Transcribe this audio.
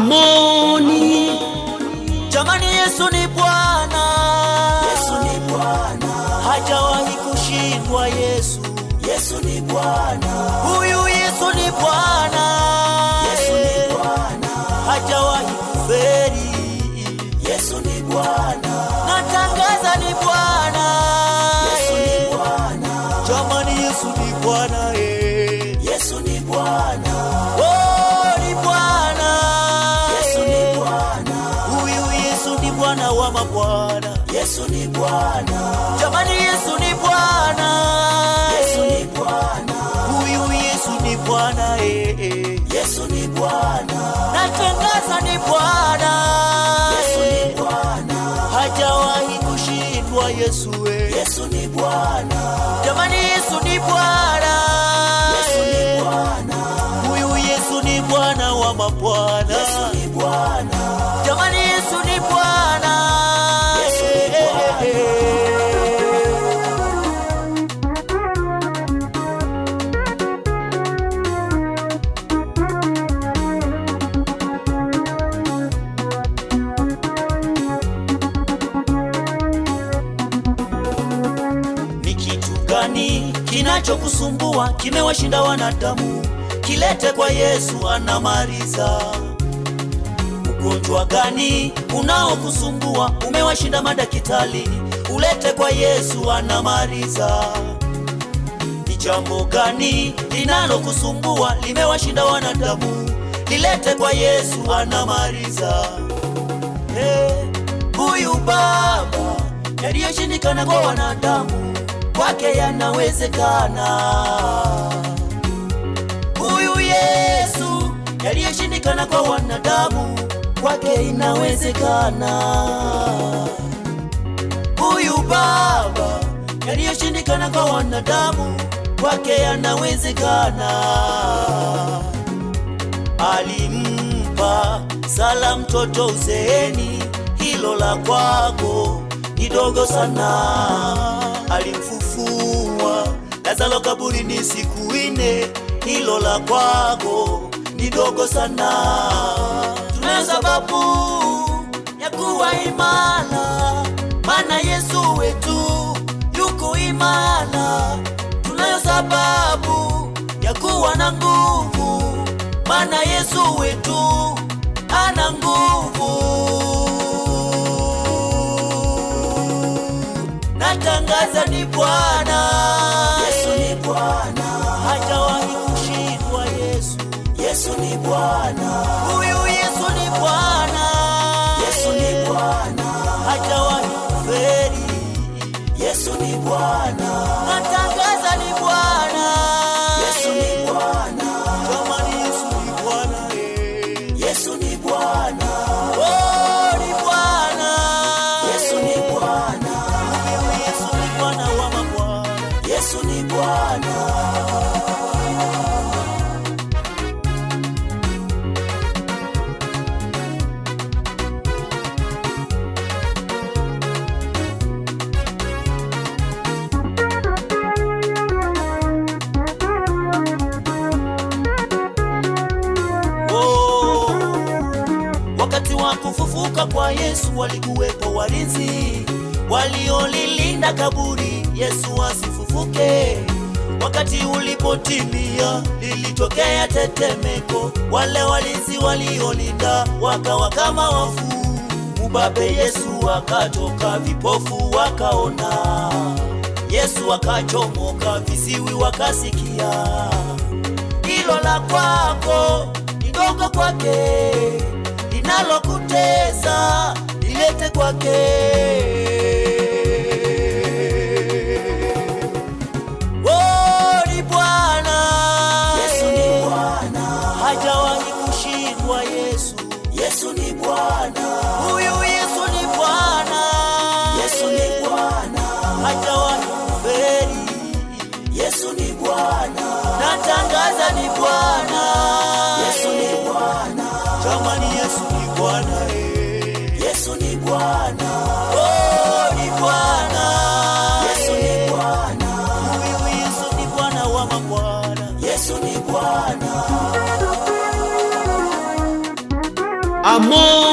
Amoni, jamani, Yesu ni Bwana, Yesu ni Bwana, hajawahi kushindwa. Yesu ni Bwana, huyu Yesu ni Bwana, Yesu ni Bwana, hajawahi kufeli. Yesu ni Bwana, natangaza ni Bwana, Yesu ni Bwana, jamani, Yesu ni Bwana, Yesu ni Bwana, Bwana wa mabwana, Yesu ni Bwana, jamani, Yesu ni Bwana, Yesu ni Bwana, huyu Yesu ni Bwana, Yesu ni Bwana, natangaza ni Bwana, Yesu ni Bwana, hajawahi kushindwa. Yesu ni Bwana, jamani, Yesu ni Bwana, Yesu ni Bwana, huyu Yesu ni Bwana wa mabwana, Yesu ni Bwana, jamani, Yesu ni Bwana. Ni kitu gani kinachokusumbua kimewashinda wanadamu? Kilete kwa Yesu, anamaliza. Ugonjwa gani unaokusumbua umewashinda madaktari? Ulete kwa Yesu, anamaliza. Ni jambo gani linalokusumbua limewashinda wanadamu? Lilete kwa Yesu, anamaliza. Huyu Baba, yaliyoshindikana kwa wanadamu kwake yanawezekana. Huyu Yesu, yaliyoshindikana kwa wanadamu kwake inawezekana. Huyu Baba, yaliyoshindikana kwa wanadamu kwake yanawezekana. Alimpa Sara mtoto uzeeni, hilo la kwako ni dogo sana. Alimfufua Lazaro kaburini siku 4, hilo la kwako ni dogo sana. Tuna sababu ya kuwa imara, maana Yesu wetu yuko imara. Tunayo sababu ya kuwa na nguvu, maana Yesu wetu ana nguvu. Natangaza ni Bwana, Yesu ni Bwana, hajawahi kushindwa. Yesu ni Bwana, huyu Yesu ni Bwana, Yesu ni Bwana, hajawahi kufeli. Yesu ni Bwana, natangaza ni Bwana, Yesu ni Bwana, jamani, Yesu ni Bwana, Yesu ni Bwana, ni Bwana, Yesu ni Bwana, huyu Yesu ni Bwana wa mabwana, Yesu ni Bwana. Wakati wa kufufuka kwa Yesu walikuwepo walinzi waliolilinda kaburi Yesu asifufuke. Wakati ulipotimia lilitokea tetemeko, wale walinzi waliolinda wakawa kama wafu. Mubabe Yesu akatoka, vipofu wakaona, Yesu akachomoka, viziwi wakasikia. Hilo la kwako ni dogo kwake, linalokutesa lilete kwake. Ni Bwana, Yesu ni Bwana, hajawahi kushindwa. Yesu ni Bwana, huyu Yesu ni Bwana, Yesu ni Bwana, hajawahi kufeli. Yesu ni Bwana, natangaza ni Bwana, Yesu ni Bwana, jamani, Yesu ni Bwana, Yesu ni Bwana, oh ni Bwana, Yesu ni Bwana, huyu Yesu ni Bwana wa mabwana, Yesu ni Bwana. Amor